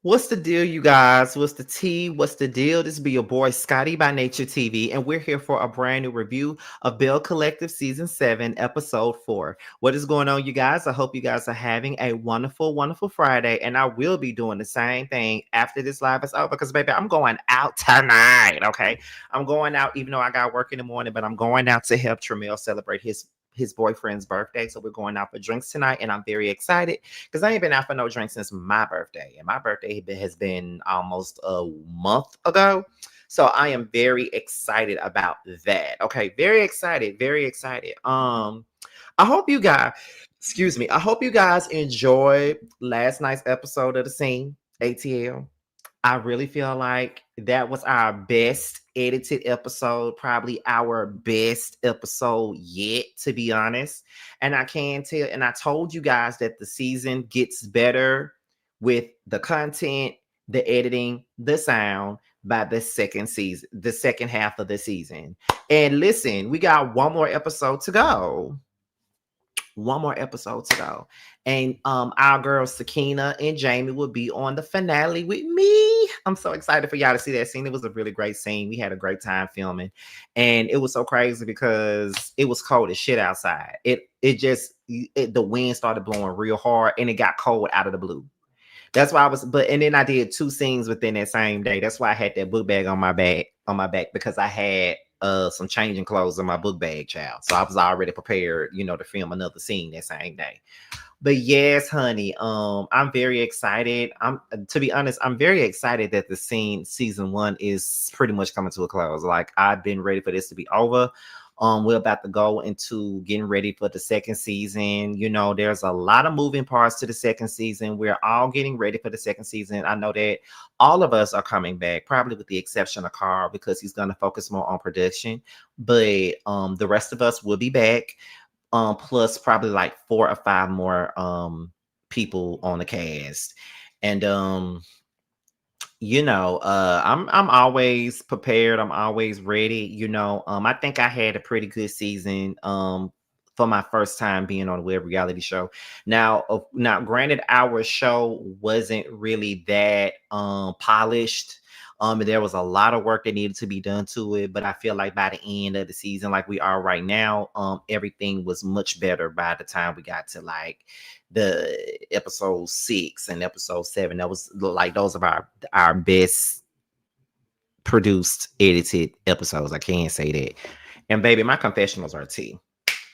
What's the deal, you guys? What's the tea? What's the deal? This be your boy Scotty by Nature TV, and we're here for a brand new review of Belle Collective Season 7, Episode 4. What is going on, you guys? I hope you guys are having a wonderful, wonderful Friday, and I will be doing the same thing after this live is over because, baby, I'm going out tonight, okay? I'm going out, even though I got work in the morning, but I'm going out to help Tramiel celebrate his boyfriend's birthday. So we're going out for drinks tonight, and I'm very excited because I ain't been out for no drink since my birthday, and my birthday has been almost a month ago. So I am very excited about that. Okay, very excited, very excited. I hope you guys, excuse me, I hope you guys enjoyed last night's episode of the scene ATL. I really feel like that was our best edited episode, probably our best episode yet, to be honest. And I can tell, and I told you guys that the season gets better with the content, the editing, the sound by the second season, the second half of the season. And listen, we got one more episode to go. One more episode to go. And our girls Sakina and Jamie will be on the finale with me. I'm so excited for y'all to see that scene. It was a really great scene. We had a great time filming. And it was so crazy because it was cold as shit outside. The wind started blowing real hard and it got cold out of the blue. That's why and then I did two scenes within that same day. That's why I had that book bag on my back because I had some changing clothes in my book bag, child. So I was already prepared, to film another scene that same day. But yes, honey, I'm very excited. To be honest, I'm very excited that the season 1 is pretty much coming to a close. Like I've been ready for this to be over. We're about to go into getting ready for the second season. There's a lot of moving parts to the second season. We're all getting ready for the second season. I know that all of us are coming back, probably with the exception of Carl, because he's going to focus more on production. But the rest of us will be back. Plus probably like 4 or 5 more people on the cast. And I'm always prepared. I'm always ready. I think I had a pretty good season for my first time being on a web reality show. Now, granted, our show wasn't really that polished. There was a lot of work that needed to be done to it, but I feel like by the end of the season, like we are right now, everything was much better by the time we got to like the episode 6 and episode 7. That was like those are our best produced edited episodes. I can't say that. And baby, my confessionals are tea.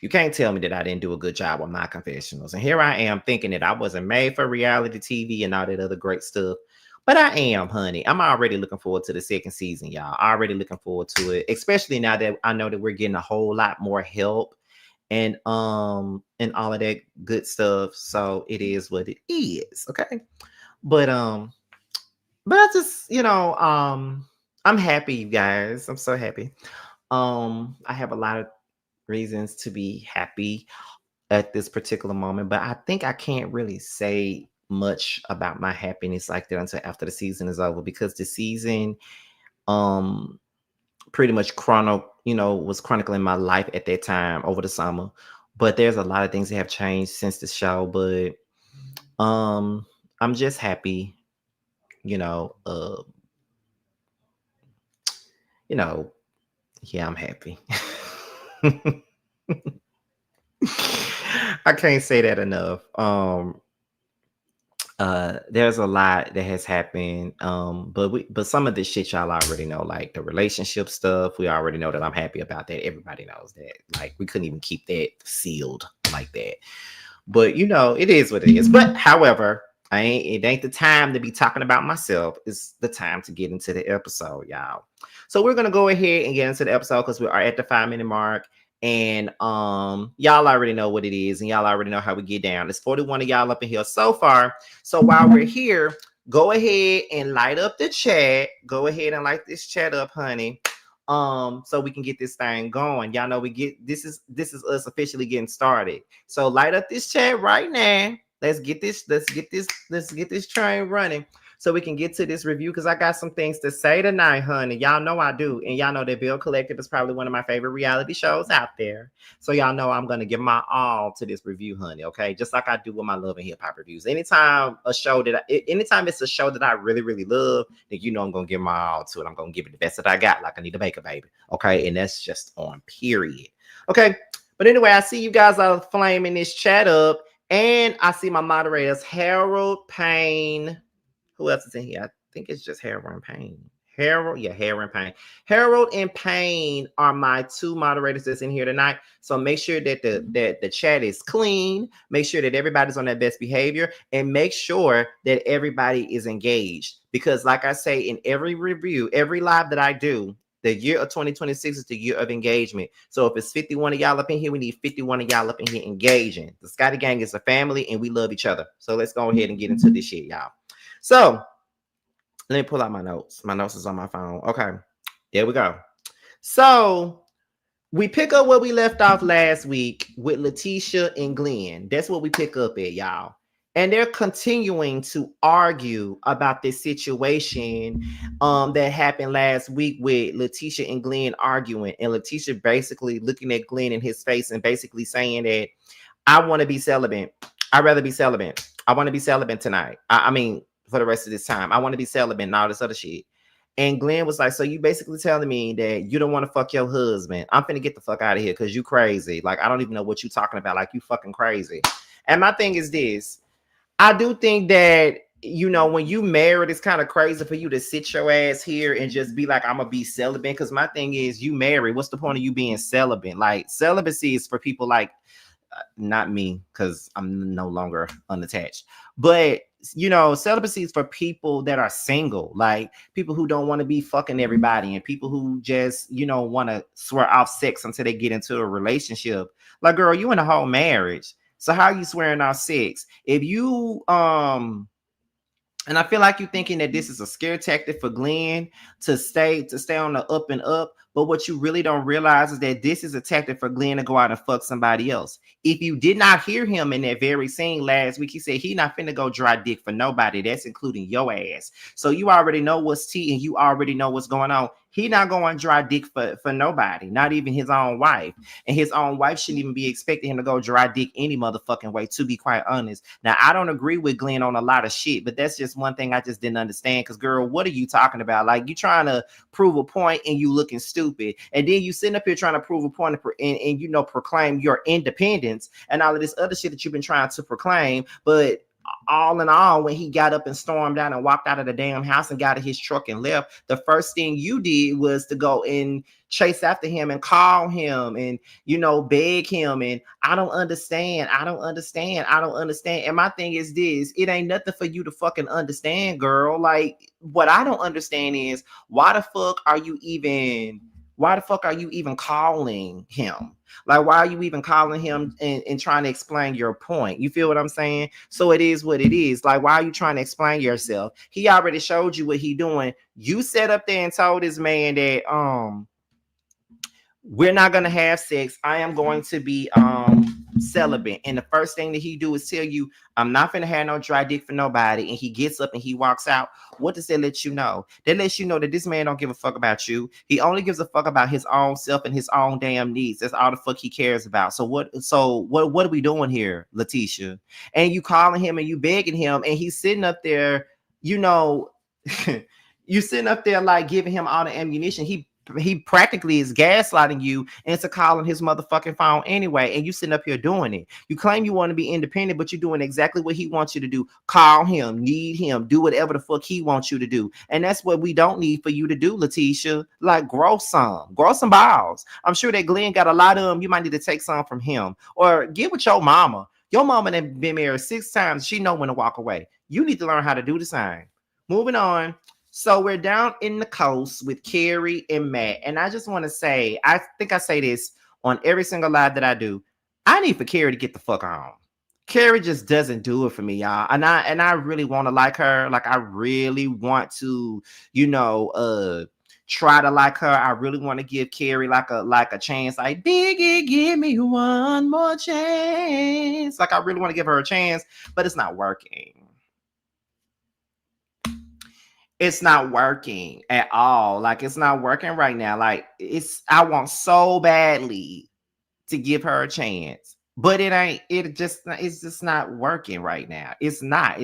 You can't tell me that I didn't do a good job with my confessionals. And here I am thinking that I wasn't made for reality TV and all that other great stuff. But I am, honey. I'm already looking forward to the second season, y'all. Already looking forward to it, especially now that I know that we're getting a whole lot more help and all of that good stuff. So it is what it is, okay? But I just, I'm happy, you guys. I'm so happy. I have a lot of reasons to be happy at this particular moment, but I think I can't really say much about my happiness like that until after the season is over because the season pretty much was chronicling my life at that time over the summer. But there's a lot of things that have changed since the show, but I'm just happy, you know, uh, you know, yeah, I'm happy. I can't say that enough. There's a lot that has happened. But some of this shit y'all already know, like the relationship stuff. We already know that I'm happy about that. Everybody knows that. Like we couldn't even keep that sealed like that. But it is what it is. But however, it ain't the time to be talking about myself. It's the time to get into the episode, y'all. So we're gonna go ahead and get into the episode because we are at the 5-minute mark. And y'all already know what it is, and y'all already know how we get down. There's 41 of y'all up in here so far. So while we're here, go ahead and light up the chat. Go ahead and light this chat up, honey. So we can get this thing going. Y'all know this is us officially getting started. So light up this chat right now. let's get this train running so we can get to this review because I got some things to say tonight, honey. Y'all know I do. And y'all know that Bill Collective is probably one of my favorite reality shows out there. So y'all know I'm gonna give my all to this review, honey. Okay. Just like I do with my love and hip hop reviews. Anytime it's a show that I really, really love, then you know I'm gonna give my all to it. I'm gonna give it the best that I got, like I need to bake a baby. Okay. And that's just on period. Okay. But anyway, I see you guys are flaming this chat up. And I see my moderators, Harold Payne. Who else is in here? I think it's just Harold and Payne. Harold and Payne. Harold and Payne are my two moderators that's in here tonight. So make sure that the chat is clean. Make sure that everybody's on their best behavior, and make sure that everybody is engaged. Because, like I say in every review, every live that I do, the year of 2026 is the year of engagement. So if it's 51 of y'all up in here, we need 51 of y'all up in here engaging. The Scotty Gang is a family and we love each other. So let's go ahead and get into this shit, y'all. So let me pull out my notes. My notes is on my phone. Okay, there we go. So we pick up where we left off last week with Leticia and Glenn. That's what we pick up at, y'all. And they're continuing to argue about this situation that happened last week with Leticia and Glenn arguing. And Leticia basically looking at Glenn in his face and basically saying that I want to be celibate. I'd rather be celibate. I want to be celibate tonight. I mean, for the rest of this time. I want to be celibate and all this other shit. And Glenn was like, so you basically telling me that you don't want to fuck your husband. I'm finna get the fuck out of here because you crazy. Like, I don't even know what you talking about. Like, you fucking crazy. And my thing is this. I do think that, you know, when you married, it's kind of crazy for you to sit your ass here and just be like, I'm going to be celibate. Because my thing is, you married. What's the point of you being celibate? Like, celibacy is for people like, not me, because I'm no longer unattached. But, you know, celibacy is for people that are single, like people who don't want to be fucking everybody and people who just, you know, want to swear off sex until they get into a relationship. Like, girl, you in a whole marriage. So how are you swearing off sex? If you and I feel like you're thinking that this is a scare tactic for Glenn to stay on the up and up. But what you really don't realize is that this is a tactic for Glenn to go out and fuck somebody else. If you did not hear him in that very scene last week, he said he not finna go dry dick for nobody. That's including your ass. So you already know what's tea and you already know what's going on. He not going dry dick for nobody, not even his own wife. And his own wife shouldn't even be expecting him to go dry dick any motherfucking way, to be quite honest. Now, I don't agree with Glenn on a lot of shit, but that's just one thing I just didn't understand. Because, girl, what are you talking about? Like, you trying to prove a point and you looking stupid. And then you sitting up here trying to prove a point and you know, proclaim your independence and all of this other shit that you've been trying to proclaim. But all in all, when he got up and stormed out and walked out of the damn house and got in his truck and left, the first thing you did was to go and chase after him and call him and, you know, beg him. And I don't understand. And my thing is this, it ain't nothing for you to fucking understand, girl. Like, what I don't understand is why the fuck are you even calling him? Like, why are you even calling him and trying to explain your point? You feel what I'm saying? So it is what it is. Like, why are you trying to explain yourself? He already showed you what he doing. You sat up there and told this man that we're not gonna have sex. I am going to be celibate. And the first thing that he do is tell you, I'm not gonna have no dry dick for nobody. And he gets up and he walks out. What does that let you know? That lets you know that this man don't give a fuck about you. He only gives a fuck about his own self and his own damn needs. That's all the fuck he cares about. So what are we doing here, Leticia? And you calling him and you begging him, and he's sitting up there, you know, you sitting up there like giving him all the ammunition. He practically is gaslighting you into calling his motherfucking phone anyway, and you sitting up here doing it. You claim you want to be independent, but you're doing exactly what he wants you to do. Call him, need him, do whatever the fuck he wants you to do. And that's what we don't need for you to do, Leticia. Like, grow some balls. I'm sure that Glenn got a lot of them. You might need to take some from him, or get with your mama. Your mama that been married 6 times. She know when to walk away. You need to learn how to do the same. Moving on. So we're down in the coast with Carrie and Matt. And I just want to say, I think I say this on every single live that I do. I need for Carrie to get the fuck on. Carrie just doesn't do it for me, y'all. And I really want to like her. Like, I really want to, you know, try to like her. I really want to give Carrie like a chance. Like, Biggie, give me one more chance. Like, I really want to give her a chance, but it's not working. It's not working at all. Like, it's not working right now. Like, I want so badly to give her a chance, but it's just not working right now. It's not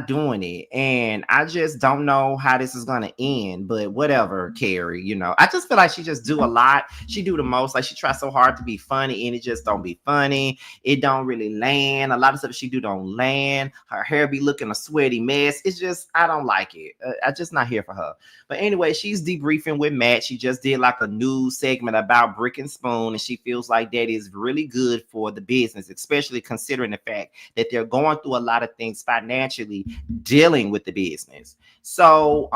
doing it. And I just don't know how this is going to end, but whatever, Carrie, I just feel like she just do a lot. She do the most. Like, she tries so hard to be funny and it just don't be funny. It don't really land. A lot of stuff she do don't land. Her hair be looking a sweaty mess. It's just, I don't like it. I just not here for her. But anyway, she's debriefing with Matt. She just did like a news segment about Brick and Spoon, and she feels like that is really good for the business, especially considering the fact that they're going through a lot of things financially dealing with the business. So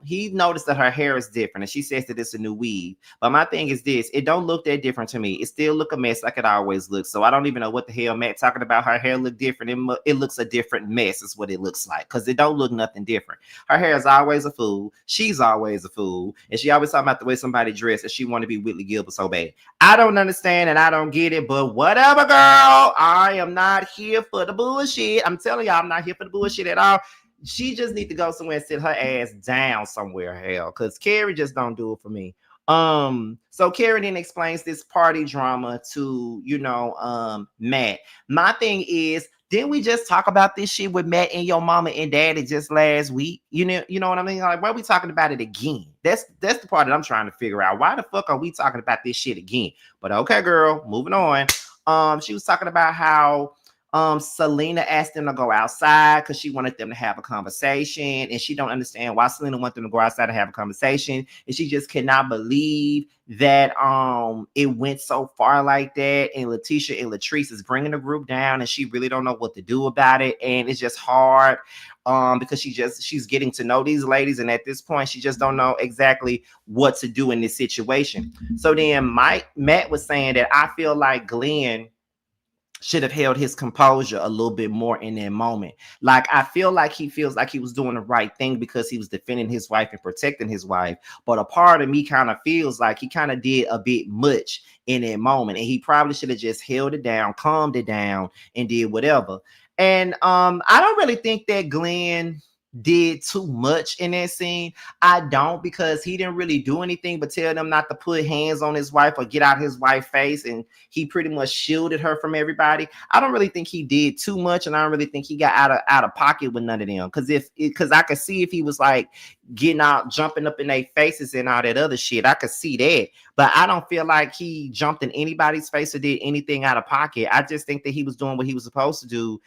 he noticed that her hair is different, and she says that it's a new weave. But my thing is this: it don't look that different to me. It still look a mess like it always looks. So I don't even know what the hell Matt talking about. Her hair look different. It looks a different mess is what it looks like, because it don't look nothing different. Her hair is always a fool. She's always a fool, and she always talking about the way somebody dressed, and she want to be Whitley Gilbert so bad. I don't understand and I don't get it, but whatever, girl. I am not here for the bullshit. I'm telling y'all, I'm not here for the bullshit at all. She just need to go somewhere and sit her ass down somewhere, hell, because Carrie just don't do it for me. So Carrie then explains this party drama to, Matt. My thing is, didn't we just talk about this shit with Matt and your mama and daddy just last week? You know what I mean? Like, why are we talking about it again? That's the part that I'm trying to figure out. Why the fuck are we talking about this shit again? But okay, girl, moving on. She was talking about how Selena asked them to go outside because she wanted them to have a conversation, and she don't understand why Selena wanted them to go outside and have a conversation, and she just cannot believe that it went so far like that. And Leticia and Latrice is bringing the group down, and she really don't know what to do about it, and it's just hard because she's getting to know these ladies, and at this point she just don't know exactly what to do in this situation. So then Matt was saying that I feel like Glenn should have held his composure a little bit more in that moment. Like, I feel like he feels like he was doing the right thing because he was defending his wife and protecting his wife. But a part of me kind of feels like he kind of did a bit much in that moment. And he probably should have just held it down, calmed it down, and did whatever. And I don't really think that Glenn did too much in that scene. I don't, because he didn't really do anything but tell them not to put hands on his wife or get out his wife's face, and he pretty much shielded her from everybody. I don't really think he did too much, and I don't really think he got out of pocket with none of them. Because I could see if he was like getting out, jumping up in their faces and all that other shit, I could see that. But I don't feel like he jumped in anybody's face or did anything out of pocket. I just think that he was doing what he was supposed to do,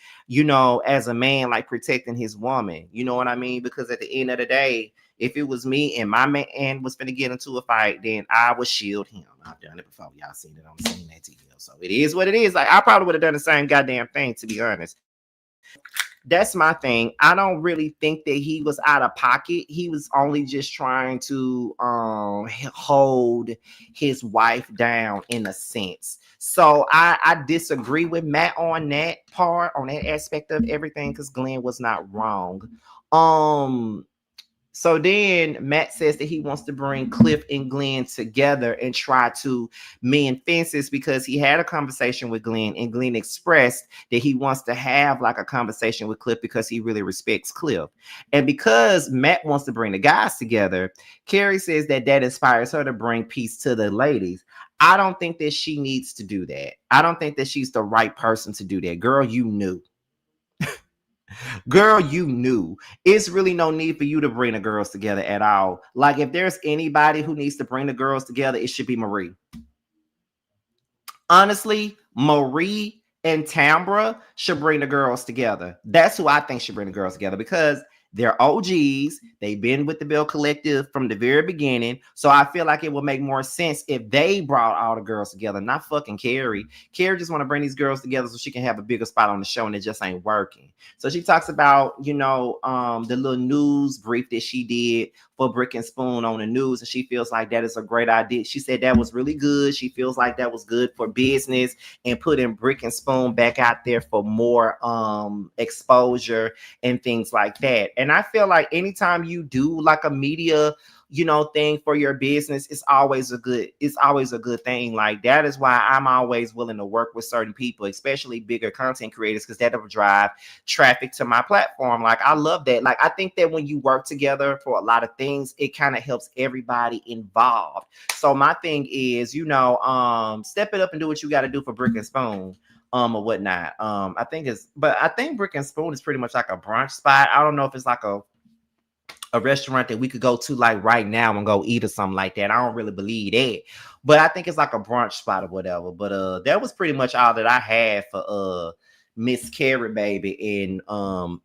as a man, like protecting his woman. You know what I mean? Because at the end of the day, if it was me and my man was finna get into a fight, then I would shield him. I've done it before. Y'all seen it on the scene at TV. So it is what it is. Like, I probably would have done the same goddamn thing, to be honest. So that's my thing. I don't really think that he was out of pocket. He was only just trying to hold his wife down in a sense. So I disagree with Matt on that part, on that aspect of everything, because Glenn was not wrong. So then Matt says that he wants to bring Cliff and Glenn together and try to mend fences, because he had a conversation with Glenn, and Glenn expressed that he wants to have like a conversation with Cliff because he really respects Cliff. And because Matt wants to bring the guys together, Carrie says that inspires her to bring peace to the ladies. I don't think that she needs to do that. I don't think that she's the right person to do that. Girl, you knew. Girl, you knew. It's really no need for you to bring the girls together at all. Like, if there's anybody who needs to bring the girls together, it should be Marie. Honestly, Marie and Tambra should bring the girls together. That's who I think should bring the girls together, because they're OGs. They've been with the Belle Collective from the very beginning. So I feel like it would make more sense if they brought all the girls together, not fucking Carrie. Carrie just want to bring these girls together so she can have a bigger spot on the show, and it just ain't working. So she talks about, the little news brief that she did for Brick and Spoon on the news, and she feels like that is a great idea. She said that was really good. She feels like that was good for business and putting Brick and Spoon back out there for more exposure and things like that. And I feel like anytime you do like a media, thing for your business, it's always a good thing. Like, that is why I'm always willing to work with certain people, especially bigger content creators, because that'll drive traffic to my platform. Like, I love that. Like, I think that when you work together for a lot of things, it kind of helps everybody involved. So my thing is, step it up and do what you got to do for Brick and Spoon. Or whatnot. I think Brick and Spoon is pretty much like a brunch spot. I don't know if it's like a restaurant that we could go to like right now and go eat or something like that. I don't really believe that, but I think it's like a brunch spot or whatever. But that was pretty much all that I had for Miss Carrie baby and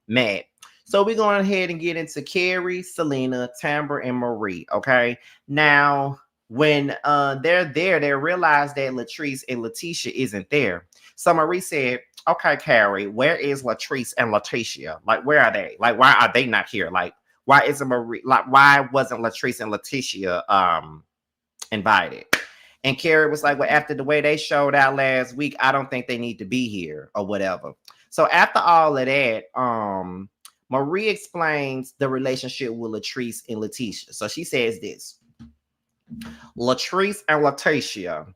Matt. So we're going ahead and get into Carrie, Selena, Tamber, and Marie. Okay, now when they're there, they realize that Latrice and Leticia isn't there. So Marie said, "Okay, Carrie, where is Latrice and Leticia? Like, where are they? Like, why are they not here? Like, why isn't Marie? Like, why wasn't Latrice and Leticia invited?" And Carrie was like, "Well, after the way they showed out last week, I don't think they need to be here or whatever." So after all of that, Marie explains the relationship with Latrice and Leticia. So she says this: Latrice and Leticia,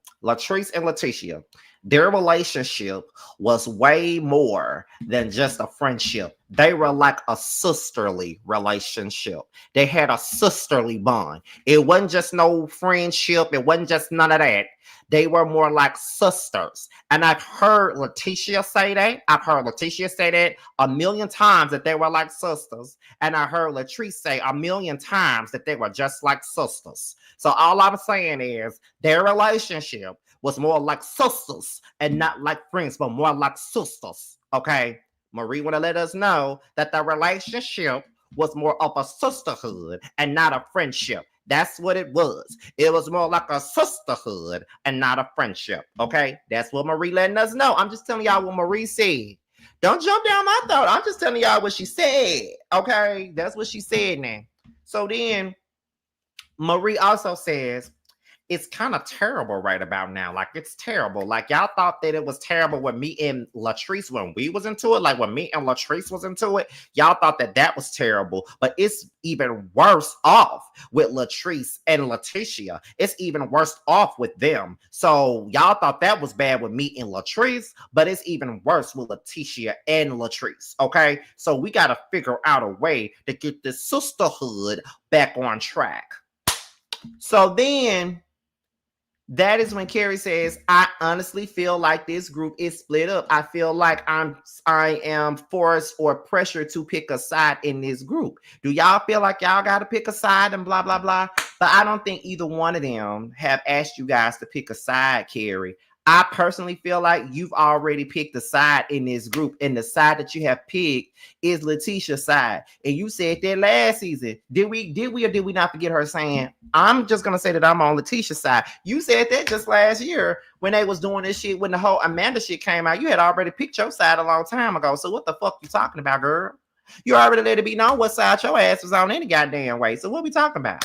their relationship was way more than just a friendship. They were like a sisterly relationship. They had a sisterly bond. It wasn't just no friendship. It wasn't just none of that. They were more like sisters. And I've heard Leticia say that. I've heard Leticia say that a million times, that they were like sisters. And I heard Latrice say a million times that they were just like sisters. So all I'm saying is their relationship was more like sisters and not like friends, but more like sisters. Okay. Marie want to let us know that the relationship was more of a sisterhood and not a friendship. That's what it was. It was more like a sisterhood and not a friendship. Okay. That's what Marie letting us know. I'm just telling y'all what Marie said. Don't jump down my throat. I'm just telling y'all what she said. Okay. That's what she said now. So then Marie also says, it's kind of terrible right about now. Like, it's terrible. Like, y'all thought that it was terrible with me and Latrice when we was into it. Like, when me and Latrice was into it, y'all thought that that was terrible. But it's even worse off with Latrice and Leticia. It's even worse off with them. So y'all thought that was bad with me and Latrice, but it's even worse with Leticia and Latrice. Okay? So we got to figure out a way to get this sisterhood back on track. So then that is when Carrie says, I honestly feel like this group is split up. I feel like I am forced or pressured to pick a side in this group. Do y'all feel like y'all got to pick a side and blah, blah, blah? But I don't think either one of them have asked you guys to pick a side, Carrie. I personally feel like you've already picked a side in this group, and the side that you have picked is Leticia's side. And you said that last season. Did we or did we not forget her saying, I'm just gonna say that I'm on Leticia's side? You said that just last year when they was doing this shit, when the whole Amanda shit came out. You had already picked your side a long time ago. So what the fuck you talking about, girl? You already let it be known what side your ass was on any goddamn way. So what we talking about?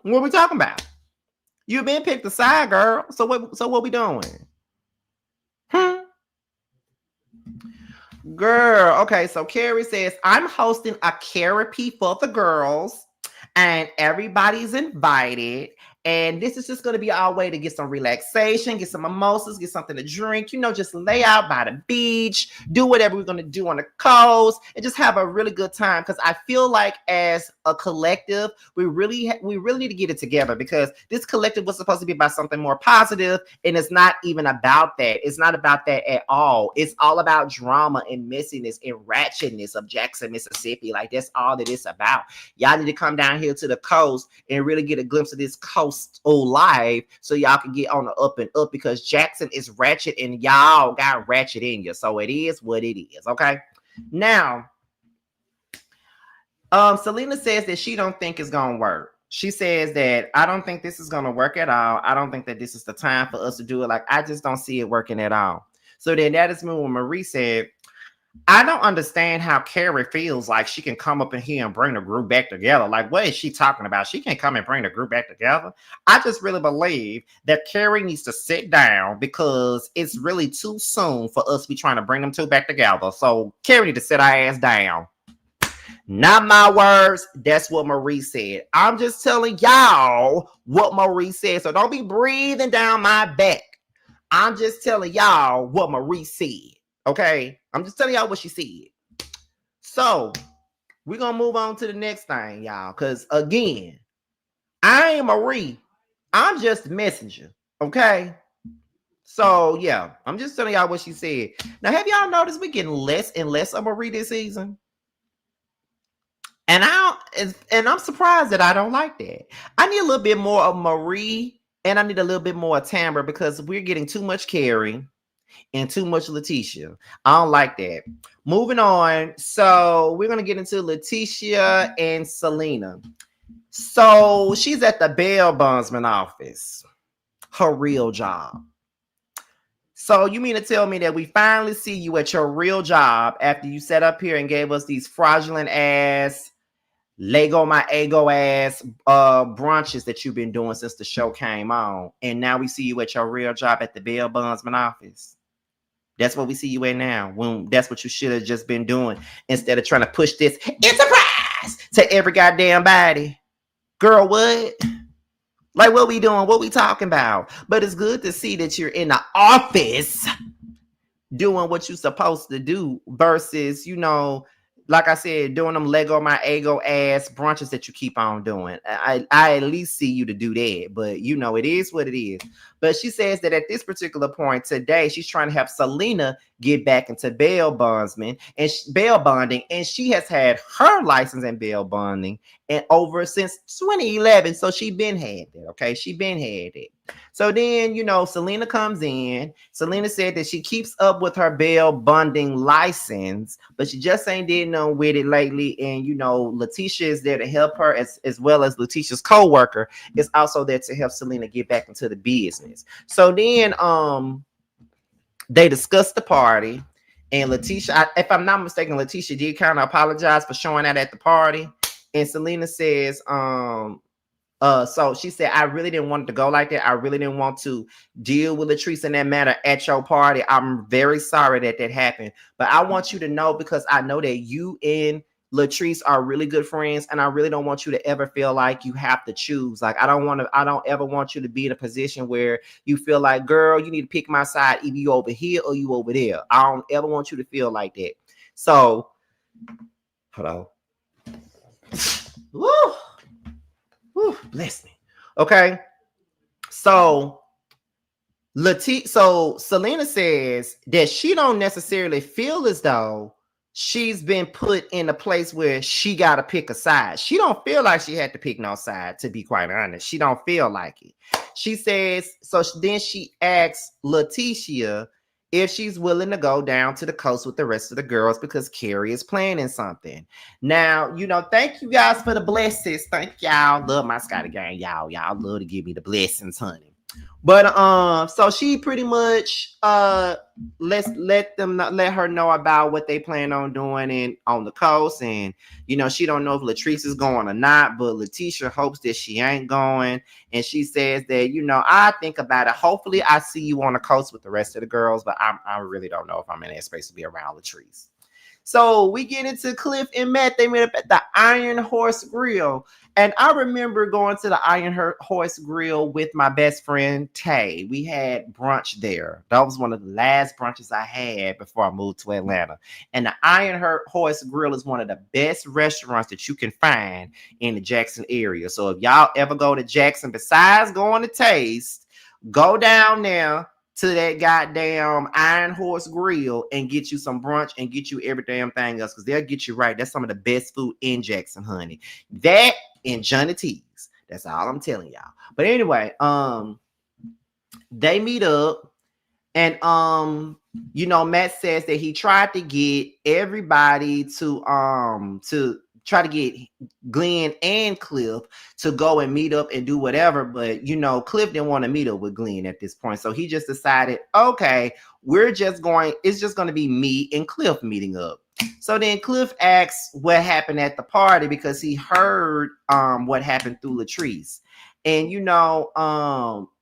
What we talking about? You been picked a side, girl. So what we doing? Girl, okay, so Carrie says, I'm hosting a therapy for the girls, and everybody's invited. And this is just going to be our way to get some relaxation, get some mimosas, get something to drink, just lay out by the beach, do whatever we're going to do on the coast, and just have a really good time. Because I feel like as a collective, we really need to get it together, because this collective was supposed to be about something more positive, and it's not even about that. It's not about that at all. It's all about drama and messiness and ratchetness of Jackson, Mississippi. Like, that's all that it's about. Y'all need to come down here to the coast and really get a glimpse of this coast live, so y'all can get on the up and up, because Jackson is ratchet and y'all got ratchet in you. So it is what it is. Okay. Now, Selena says that she don't think it's gonna work. She says that I don't think this is gonna work at all. I don't think that this is the time for us to do it. Like, I just don't see it working at all. So then that is when Marie said, I don't understand how Carrie feels like she can come up in here and bring the group back together. Like, what is she talking about? She can't come and bring the group back together. I just really believe that Carrie needs to sit down, because it's really too soon for us to be trying to bring them two back together. So Carrie needs to sit her ass down. Not my words. That's what Marie said. I'm just telling y'all what Marie said. So don't be breathing down my back. I'm just telling y'all what Marie said. Okay? I'm just telling y'all what she said. So we're going to move on to the next thing, y'all. Because again, I ain't Marie. I'm just a messenger. Okay? So yeah, I'm just telling y'all what she said. Now, have y'all noticed we're getting less and less of Marie this season? And I'm surprised that I don't like that. I need a little bit more of Marie and I need a little bit more of Tamara because we're getting too much Carrie and too much Leticia. I don't like that. Moving on. So we're gonna get into Leticia and Selena. So she's at the bail bondsman office, her real job. So you mean to tell me that we finally see you at your real job after you sat up here and gave us these fraudulent ass Lego my ego ass brunches that you've been doing since the show came on, and now we see you at your real job at the bail bondsman office? That's what we see you at now. When that's what you should have just been doing instead of trying to push this enterprise to every goddamn body. Girl, what? Like, what we doing? What we talking about? But it's good to see that you're in the office doing what you're supposed to do versus, like I said, doing them Lego my ego ass brunches that you keep on doing. I at least see you to do that, but it is what it is. But she says that at this particular point today, she's trying to have Selena get back into bail bondsman and bail bonding, and she has had her license in bail bonding and over since 2011. So she been had that. Okay, she been had it. So then, Selena comes in. Selena said that she keeps up with her bail bonding license, but she just ain't did nothing with it lately. And, Leticia is there to help her as well as Leticia's co-worker is also there to help Selena get back into the business. So then they discussed the party. And Leticia, if I'm not mistaken, Leticia did kind of apologize for showing out at the party. And Selena says, so she said, I really didn't want it to go like that. I really didn't want to deal with Latrice in that manner at your party. I'm very sorry that happened. But I want you to know, because I know that you and Latrice are really good friends, and I really don't want you to ever feel like you have to choose. Like, I don't ever want you to be in a position where you feel like, girl, you need to pick my side. Either you over here or you over there. I don't ever want you to feel like that. So, hold on. Woo! Whew, bless me. Okay. So Selena says that she don't necessarily feel as though she's been put in a place where she got to pick a side. She don't feel like she had to pick no side, to be quite honest. She don't feel like it. She says, so then she asks Leticia if she's willing to go down to the coast with the rest of the girls because Carrie is planning something. Now, thank you guys for the blessings. Thank y'all. Love my Scotty gang. Y'all love to give me the blessings, honey. But so she pretty much let her know about what they plan on doing on the coast, and she don't know if Latrice is going or not, but Leticia hopes that she ain't going, and she says that I think about it. Hopefully, I see you on the coast with the rest of the girls, but I really don't know if I'm in that space to be around Latrice. So we get into Cliff and Matt. They met up at the Iron Horse Grill. And I remember going to the Iron Horse Grill with my best friend, Tay. We had brunch there. That was one of the last brunches I had before I moved to Atlanta. And the Iron Horse Grill is one of the best restaurants that you can find in the Jackson area. So if y'all ever go to Jackson, besides going to Taste, go down there to that goddamn Iron Horse Grill and get you some brunch and get you every damn thing else, because they'll get you right. That's some of the best food in Jackson, honey. That and Johnny T's. That's all I'm telling y'all. But anyway, they meet up, and Matt says that he tried to get everybody to try to get Glenn and Cliff to go and meet up and do whatever. But, Cliff didn't want to meet up with Glenn at this point. So he just decided, okay, it's just going to be me and Cliff meeting up. So then Cliff asks what happened at the party because he heard what happened through Latrice. And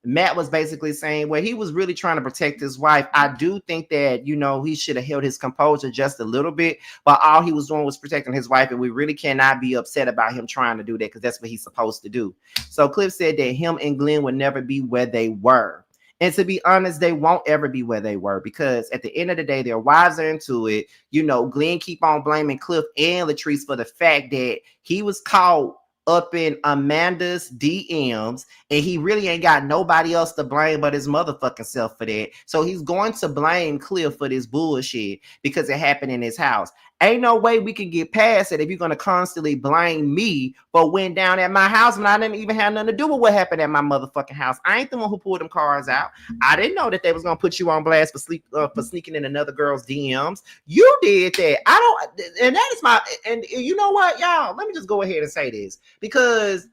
Matt was basically saying, well, he was really trying to protect his wife. I do think that, he should have held his composure just a little bit, but all he was doing was protecting his wife. And we really cannot be upset about him trying to do that, because that's what he's supposed to do. So Cliff said that him and Glenn would never be where they were. And to be honest, they won't ever be where they were, because at the end of the day, their wives are into it. Glenn keep on blaming Cliff and Latrice for the fact that he was caught up in Amanda's DMs, and he really ain't got nobody else to blame but his motherfucking self for that. So he's going to blame Cliff for this bullshit because it happened in his house. Ain't no way we can get past it if you're going to constantly blame me for what went down at my house when I didn't even have nothing to do with what happened at my motherfucking house. I ain't the one who pulled them cars out. I didn't know that they was going to put you on blast for sneaking in another girl's DMs. You did that. And that is and you know what, y'all? Let me just go ahead and say this, because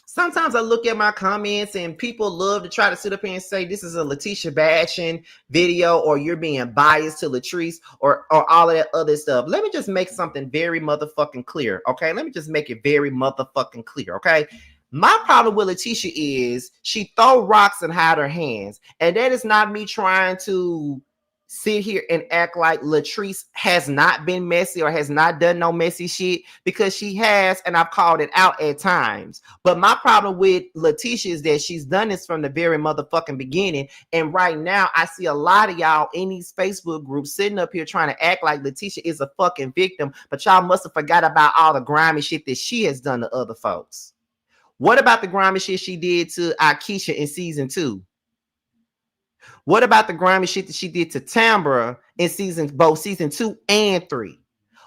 sometimes I look at my comments and people love to try to sit up here and say this is a Leticia bashing video, or you're being biased to Latrice, or all of that other stuff. Let me just make something very motherfucking clear, okay? Let me just make it very motherfucking clear, okay? My problem with Leticia is she throw rocks and hide her hands. And that is not me trying to sit here and act like Latrice has not been messy or has not done no messy shit, because she has, and I've called it out at times. But my problem with Leticia is that she's done this from the very motherfucking beginning. And right now, I see a lot of y'all in these Facebook groups sitting up here trying to act like Leticia is a fucking victim, but y'all must have forgot about all the grimy shit that she has done to other folks. What about the grimy shit she did to Akeisha in season 2? What about the grimy shit that she did to Tambra in both season 2 and 3?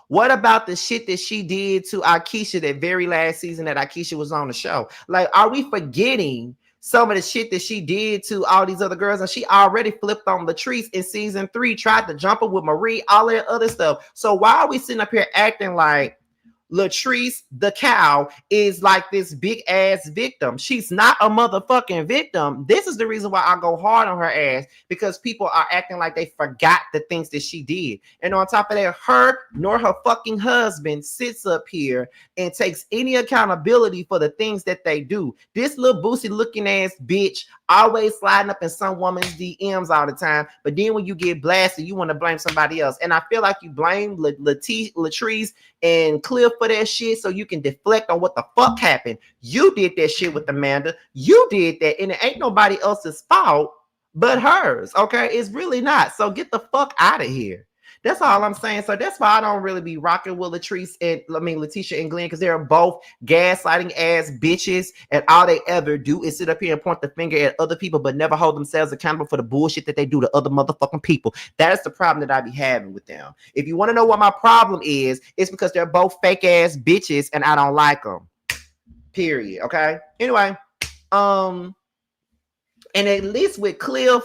What about the shit that she did to Akeisha that very last season that Akeisha was on the show? Like, are we forgetting some of the shit that she did to all these other girls? And she already flipped on Latrice in season 3, tried to jump her with Marie, all that other stuff. So why are we sitting up here acting like Latrice, the cow, is like this big ass victim? She's not a motherfucking victim. This is the reason why I go hard on her ass, because people are acting like they forgot the things that she did. And on top of that, her nor her fucking husband sits up here and takes any accountability for the things that they do. This little boosie looking ass bitch always sliding up in some woman's DMs all the time, but then when you get blasted, you want to blame somebody else. And I feel like you blame Latrice and Cliff for that shit so you can deflect on what the fuck happened. You did that shit with Amanda. You did that, and it ain't nobody else's fault but hers, okay? It's really not. So get the fuck out of here. That's all I'm saying. So that's why I don't really be rocking with Leticia and Glenn, because they're both gaslighting ass bitches, and all they ever do is sit up here and point the finger at other people, but never hold themselves accountable for the bullshit that they do to other motherfucking people. That is the problem that I be having with them. If you want to know what my problem is, it's because they're both fake ass bitches, and I don't like them. Period. Okay. Anyway, and at least with Cliff,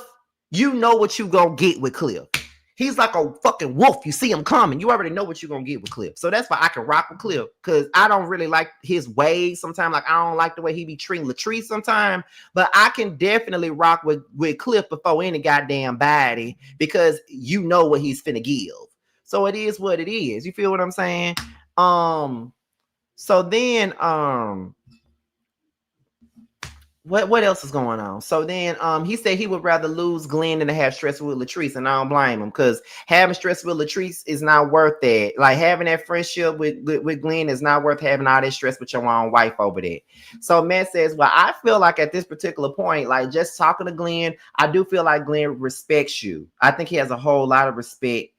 you know what you gonna get with Cliff. He's like a fucking wolf. You see him coming. You already know what you're going to get with Cliff. So that's why I can rock with Cliff, because I don't really like his ways sometimes. Like, I don't like the way he be treating Latrice sometimes. But I can definitely rock with Cliff before any goddamn body, because you know what he's finna give. So it is what it is. You feel what I'm saying? So then, what else is going on? So then he said he would rather lose Glenn than to have stress with Latrice, and I don't blame him, because having stress with Latrice is not worth that. Like, having that friendship with Glenn is not worth having all that stress with your own wife over that. So Matt says, well, I feel like at this particular point, like, just talking to Glenn, I do feel like Glenn respects you. I think he has a whole lot of respect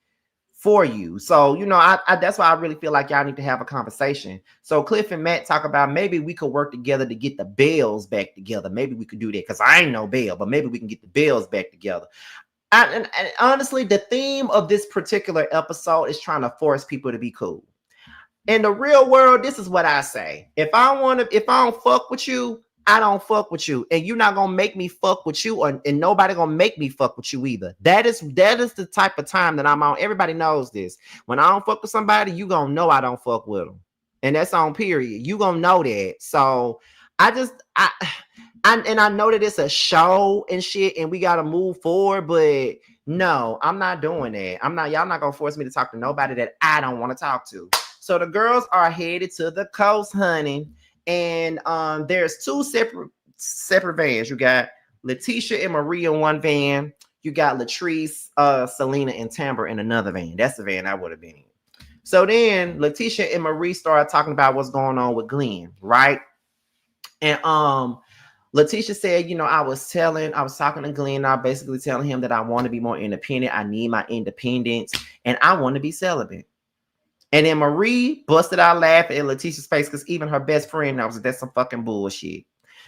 for you. So, I that's why I really feel like y'all need to have a conversation. So Cliff and Matt talk about maybe we could work together to get the Bells back together. Maybe we could do that, because I ain't no Belle, but maybe we can get the Bells back together. And honestly, the theme of this particular episode is trying to force people to be cool. In the real world, this is what I say. If I don't fuck with you, I don't fuck with you, and you're not gonna make me fuck with you, and nobody gonna make me fuck with you either. That is the type of time that I'm on. Everybody knows this. When I don't fuck with somebody, you gonna know I don't fuck with them, and that's on period. You gonna know that. So I know that it's a show and shit, and we gotta move forward, but no, I'm not doing that. Y'all not gonna force me to talk to nobody that I don't want to talk to. So the girls are headed to the coast, honey. And there's two separate vans. You got Leticia and Marie in one van. You got Latrice, Selena, and Tamber in another van. That's the van I would have been in. So then Leticia and Marie started talking about what's going on with Glenn, right? And Leticia said, I was talking to Glenn. I basically telling him that I want to be more independent. I need my independence, and I want to be celibate. And then Marie busted out laughing in Leticia's face because even her best friend knows that's some fucking bullshit.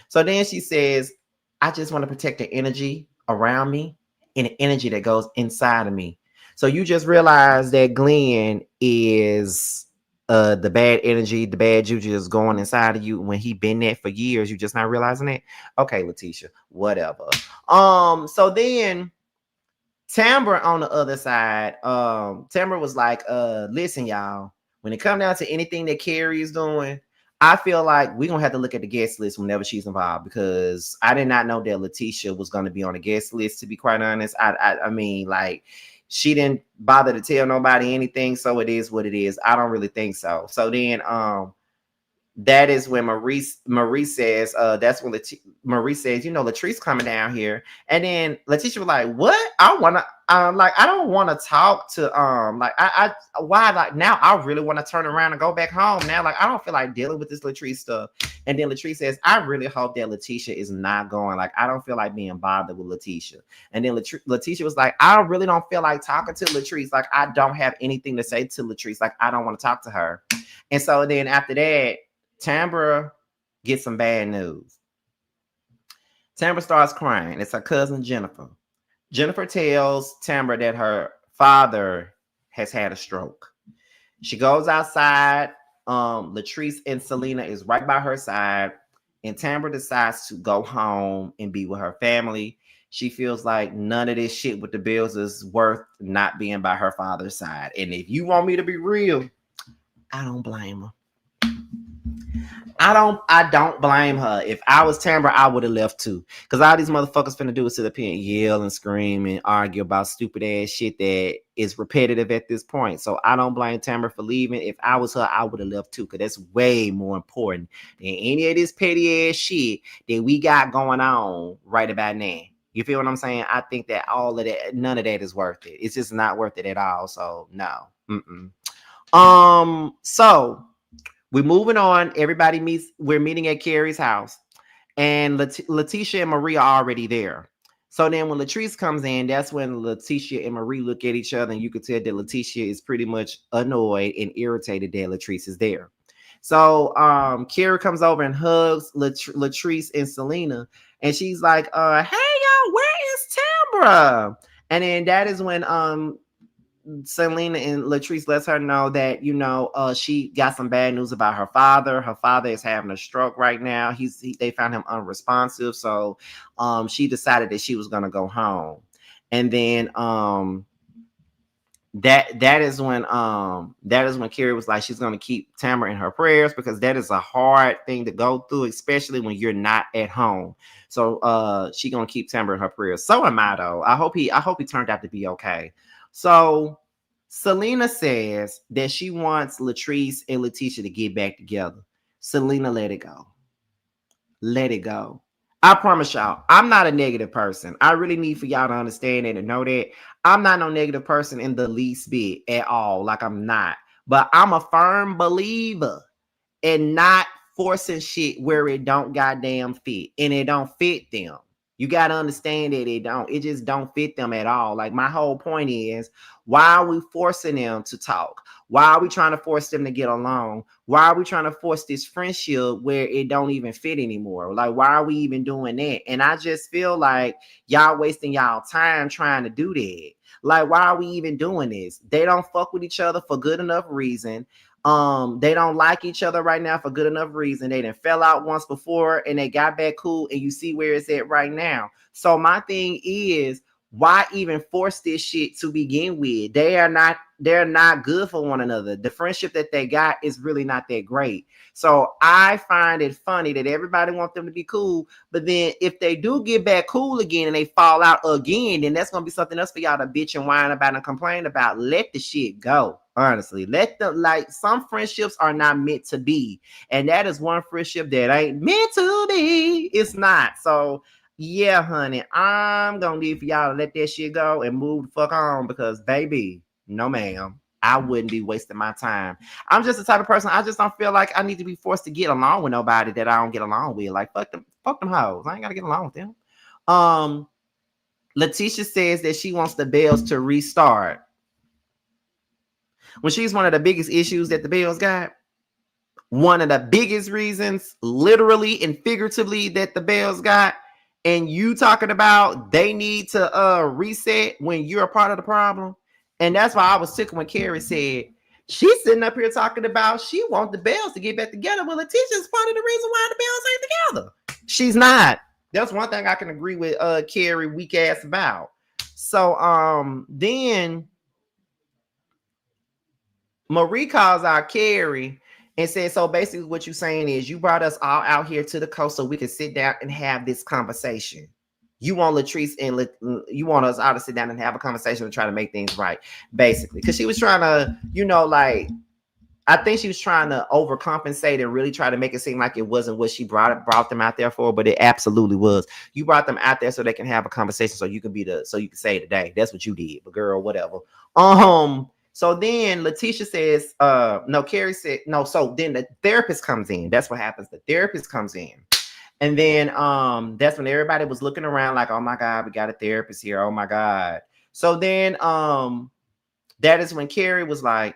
So then she says, I just want to protect the energy around me and the energy that goes inside of me. So you just realize that Glenn is the bad energy, the bad juju is going inside of you when he been there for years. You just not realizing it. Okay, Leticia, whatever. So then Tamber on the other side, Tamber was like, listen, y'all, when it comes down to anything that Carrie is doing, I feel like we're gonna have to look at the guest list whenever she's involved, because I did not know that Leticia was gonna be on the guest list, to be quite honest. I mean, like, she didn't bother to tell nobody anything, so it is what it is. I don't really think so. So then that is when Marie says, that's when Marie says, Latrice coming down here. And then Leticia was like, what? I want to, I don't want to talk to, why? Like, now I really want to turn around and go back home. Now, like, I don't feel like dealing with this Latrice stuff. And then Latrice says, I really hope that Leticia is not going. Like, I don't feel like being bothered with Leticia. And then Leticia was like, I really don't feel like talking to Latrice. Like, I don't have anything to say to Latrice. Like, I don't want to talk to her. And so then after that, Tambra gets some bad news. Tambra starts crying. It's her cousin Jennifer. Jennifer tells Tambra that her father has had a stroke. She goes outside. Latrice and Selena is right by her side, and Tambra decides to go home and be with her family. She feels like none of this shit with the bills is worth not being by her father's side. And if you want me to be real, I don't blame her. I don't blame her. If I was Tambra, I would have left too. Because all these motherfuckers finna do is sit up here and yell and scream and argue about stupid ass shit that is repetitive at this point. So I don't blame Tambra for leaving. If I was her, I would have left too. Because that's way more important than any of this petty ass shit that we got going on right about now. You feel what I'm saying? I think that all of that, none of that is worth it. It's just not worth it at all. So no. So we're moving on. Everybody meets. We're meeting at Carrie's house, and Leticia and Marie are already there. So then when Latrice comes in, that's when Leticia and Marie look at each other, and you could tell that Leticia is pretty much annoyed and irritated that Latrice is there. So Carrie comes over and hugs Latrice and Selena, and she's like, hey y'all, where is Tambra? And then that is when Selena and Latrice lets her know that she got some bad news about her father. Her father is having a stroke right now. They found him unresponsive, so she decided that she was gonna go home. And then that is when Carrie was like, she's gonna keep Tamara in her prayers, because that is a hard thing to go through, especially when you're not at home. So she gonna keep Tamara in her prayers. So am I, though. I hope he turned out to be okay. So Selena says that she wants Latrice and Leticia to get back together. Selena, let it go. Let it go. I promise y'all, I'm not a negative person. I really need for y'all to understand that and know that I'm not no negative person in the least bit at all. Like, I'm not. But I'm a firm believer in not forcing shit where it don't goddamn fit, and it don't fit them. You got to understand that it just don't fit them at all. Like, my whole point is, why are we forcing them to talk? Why are we trying to force them to get along? Why are we trying to force this friendship where it don't even fit anymore? Like, why are we even doing that? And I just feel like y'all wasting y'all time trying to do that. Like, why are we even doing this? They don't fuck with each other for good enough reason. They don't like each other right now for good enough reason. They done fell out once before and they got back cool, and you see where it's at right now. So my thing is, Why even force this shit to begin with? They're not good for one another. The friendship that they got is really not that great. So I find it funny that everybody wants them to be cool, but then if they do get back cool again and they fall out again, then that's gonna be something else for y'all to bitch and whine about and complain about. Let the shit go. Honestly, let them, like, some friendships are not meant to be, and that is one friendship that ain't meant to be. It's not. So yeah, honey, I'm gonna need for y'all to let that shit go and move the fuck on, because baby, no ma'am, I wouldn't be wasting my time. I'm just the type of person, I just don't feel like I need to be forced to get along with nobody that I don't get along with. Like, fuck them hoes. I ain't gotta get along with them. Um, Leticia says that she wants the Bells to restart. When she's one of the biggest issues that the Bells got, one of the biggest reasons, literally and figuratively, that the Bells got, and you talking about they need to reset when you're a part of the problem. And that's why I was sick when Carrie said she's sitting up here talking about she wants the Bells to get back together. Well, Leticia's part of the reason why the Bells ain't together. She's not. That's one thing I can agree with Carrie weak ass about. So then Marie calls out Carrie and says, so basically what you're saying is you brought us all out here to the coast so we could sit down and have this conversation. You want Latrice and you want us all to sit down and have a conversation and try to make things right, basically. Because she was trying to, like, I think she was trying to overcompensate and really try to make it seem like it wasn't what she brought them out there for, but it absolutely was. You brought them out there so they can have a conversation, so you can say today. That's what you did, but girl, whatever. So then Leticia says, no, Carrie said, no. So then the therapist comes in. That's what happens. The therapist comes in. And then that's when everybody was looking around like, oh my God, we got a therapist here. Oh my God. So then that is when Carrie was like,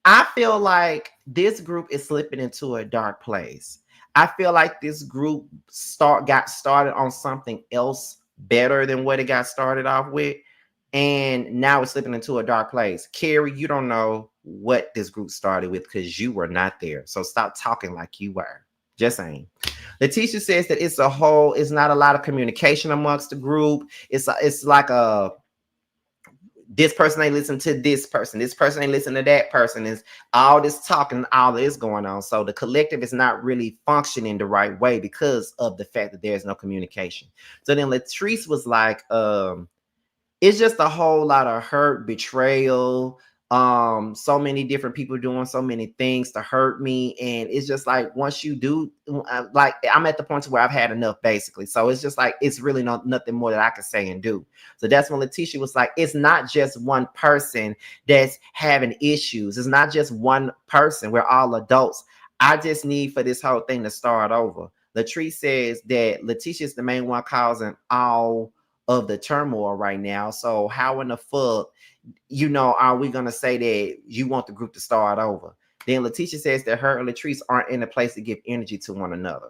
I feel like this group is slipping into a dark place. I feel like this group got started on something else better than what it got started off with. And now it's slipping into a dark place. Carrie, you don't know what this group started with because you were not there. So stop talking like you were. Just saying. Leticia says that it's not a lot of communication amongst the group. It's like this person ain't listen to this person ain't listen to that person. Is all this talking, all this going on. So the collective is not really functioning the right way because of the fact that there's no communication. So then Latrice was like, it's just a whole lot of hurt, betrayal, so many different people doing so many things to hurt me, and it's just like once you do, like, I'm at the point where I've had enough, basically. So it's just like it's really nothing more that I can say and do. So that's when Leticia was like, it's not just one person that's having issues. It's not just one person. We're all adults. I just need for this whole thing to start over. Latrice says that Leticia is the main one causing all of the turmoil right now. So how in the fuck, are we going to say that you want the group to start over? Then Leticia says that her and Latrice aren't in a place to give energy to one another.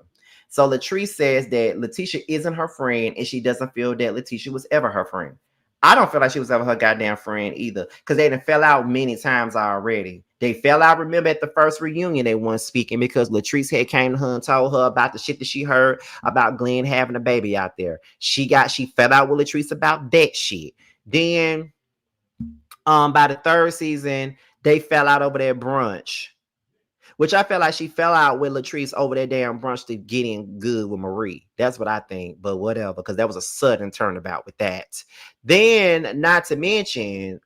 So Latrice says that Leticia isn't her friend and she doesn't feel that Leticia was ever her friend. I don't feel like she was ever her goddamn friend either, because they done fell out many times already. They fell out, remember, at the first reunion they weren't speaking because Latrice had came to her and told her about the shit that she heard about Glenn having a baby out there. She fell out with Latrice about that shit. Then by the third season, they fell out over that brunch, which I felt like she fell out with Latrice over that damn brunch to get in good with Marie. That's what I think, but whatever, because that was a sudden turnabout with that. Then, not to mention,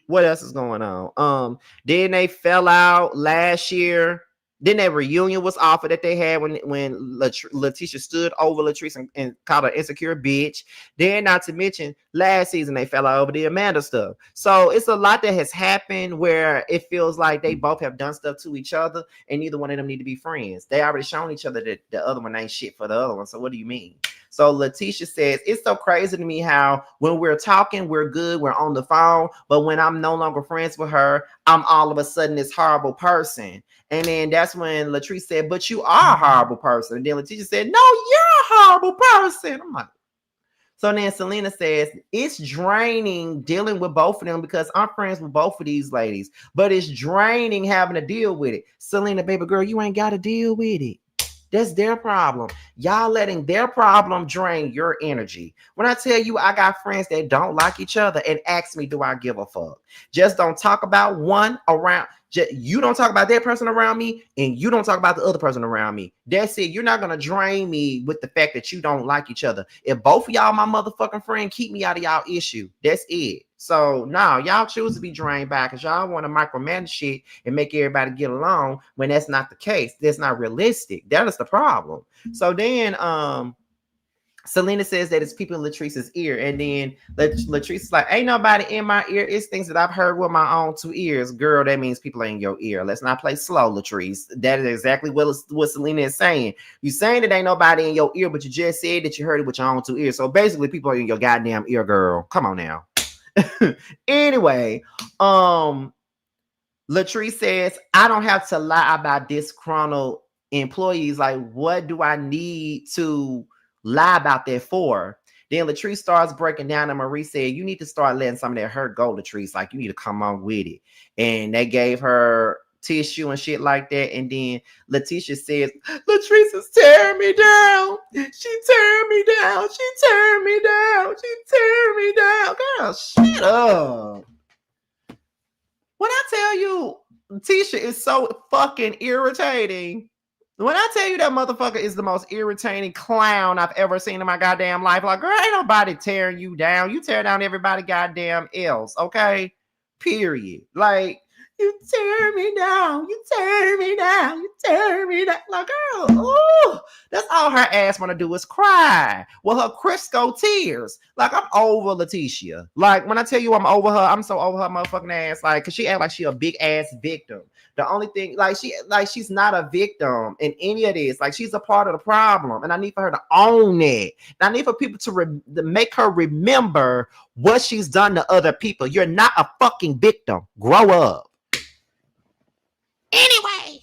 what else is going on? Then they fell out last year. Then that reunion was offered that they had when Leticia stood over Latrice and called her insecure bitch. Then, not to mention, last season they fell out over the Amanda stuff. So it's a lot that has happened where it feels like they both have done stuff to each other, and neither one of them need to be friends. They already shown each other that the other one ain't shit for the other one. So what do you mean? So Leticia says, it's so crazy to me how when we're talking, we're good, we're on the phone, but when I'm no longer friends with her, I'm all of a sudden this horrible person. And then that's when Latrice said, but you are a horrible person. And then Leticia said, no, you're a horrible person. I'm like, so then Selena says, it's draining dealing with both of them because I'm friends with both of these ladies, but it's draining having to deal with it. Selena, baby girl, you ain't got to deal with it. That's their problem. y'all letting their problem drain your energy. When I tell you I got friends that don't like each other and ask me, do I give a fuck? Just don't talk about one around. You don't talk about that person around me, and you don't talk about the other person around me. That's it. You're not going to drain me with the fact that you don't like each other. If both of y'all my motherfucking friend, keep me out of y'all issue. That's it. So no, y'all choose to be drained by because y'all want to micromanage shit and make everybody get along when that's not the case. That's not realistic. That is the problem. So then Selena says that it's people in Latrice's ear, and then Latrice is like, ain't nobody in my ear. It's things that I've heard with my own two ears. Girl, that means people are in your ear. Let's not play slow, Latrice. That is exactly what Selena is saying. You saying that ain't nobody in your ear, but you just said that you heard it with your own two ears. So basically, people are in your goddamn ear, girl. Come on now. Anyway, Latrice says, I don't have to lie about disgruntled employees. Like, what do I need to lie about that for? Then Latrice starts breaking down, and Marie said, you need to start letting some of that hurt go, Latrice. Like, you need to come on with it. And they gave her tissue and shit like that. And then Leticia says, Latrice is tearing me down. She tearing me down. She tearing me down. She tearing me down. Girl, shut up. When I tell you Leticia is so fucking irritating, when I tell you that motherfucker is the most irritating clown I've ever seen in my goddamn life, like, girl, ain't nobody tearing you down. You tear down everybody goddamn else, okay? Period. Like, you tear me down. You tear me down. You tear me down. Like, girl, ooh, that's all her ass want to do is cry with her Crisco tears. Like, I'm over Leticia. Like, when I tell you I'm over her, I'm so over her motherfucking ass. Like, cause she act like she a big ass victim. The only thing, she's not a victim in any of this. Like, she's a part of the problem, and I need for her to own it. And I need for people to make her remember what she's done to other people. You're not a fucking victim. Grow up. Anyway,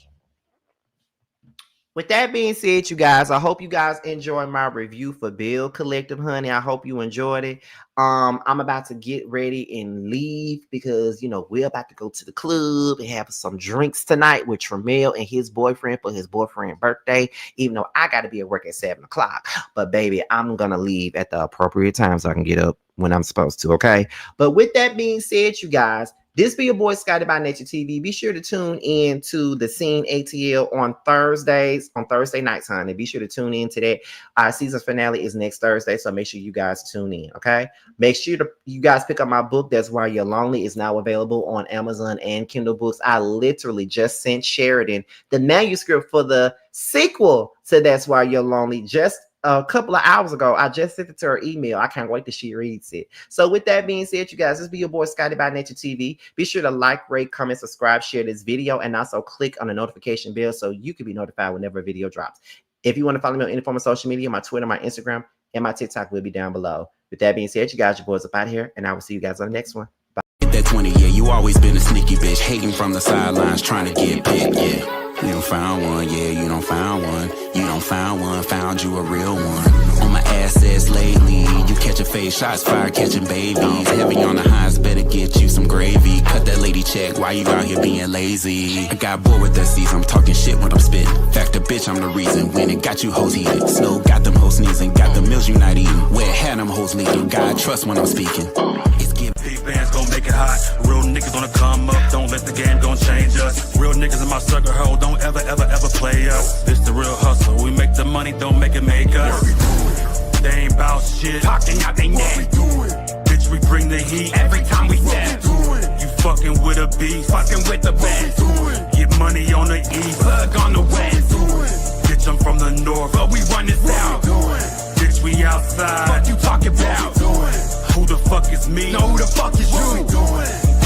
with that being said, you guys, I hope you guys enjoyed my review for Belle Collective, honey. I hope you enjoyed it. I'm about to get ready and leave because, you know, we're about to go to the club and have some drinks tonight with Tremel and his boyfriend for his boyfriend's birthday, even though I got to be at work at 7 o'clock. But, baby, I'm going to leave at the appropriate time so I can get up when I'm supposed to, okay? But with that being said, you guys, this be your boy Scotty by Nature TV. Be sure to tune in to the Scene ATL on Thursday nights, honey. Be sure to tune in to that. Our season finale is next Thursday, so make sure you guys tune in, okay? Make sure you guys pick up my book, That's Why You're Lonely. Is now available on Amazon and Kindle Books. I literally just sent Sheridan the manuscript for the sequel to That's Why You're Lonely just a couple of hours ago. I just sent it to her email. I can't wait till she reads it. So with that being said, you guys, this be your boy Scotty by Nature TV. Be sure to like, rate, comment, subscribe, share this video, and also click on the notification bell so you can be notified whenever a video drops. If you want to follow me on any form of social media, my Twitter, my Instagram, and my TikTok will be down below. With that being said, you guys, your boys up out here, and I will see you guys on the next one. Bye. That 20, yeah, you always been a sneaky bitch, hating from the sidelines, trying to get big, yeah. You don't found one, yeah, you don't found one. You don't found one, found you a real one. On my assets lately, you catch a face, shots fired, catching babies. Heavy on the highs, better get you some gravy. Cut that lady check, why you out here being lazy? I got bored with that season, I'm talking shit when I'm spitting. Fact the bitch, I'm the reason, when it got you hoes heated. Snow got them hoes sneezing, got the meals you not eating. Where had them hoes leaking, God trust when I'm speaking. It's give bands gon' make it hot. Real niggas gonna come up, don't let the game gon' change us. Real niggas in my circle, ho, don't ever play us. This the real hustle, we make the money, don't make it make us. They ain't bout shit, talking out they neck. Bitch, we bring the heat every time we step. You fucking with a beast, fucking with the best. Get money on the east, plug on the west. Bitch, I'm from the north, but we run this out. Bitch, we outside, what you talking about? Who the fuck is me? No, who the fuck is you?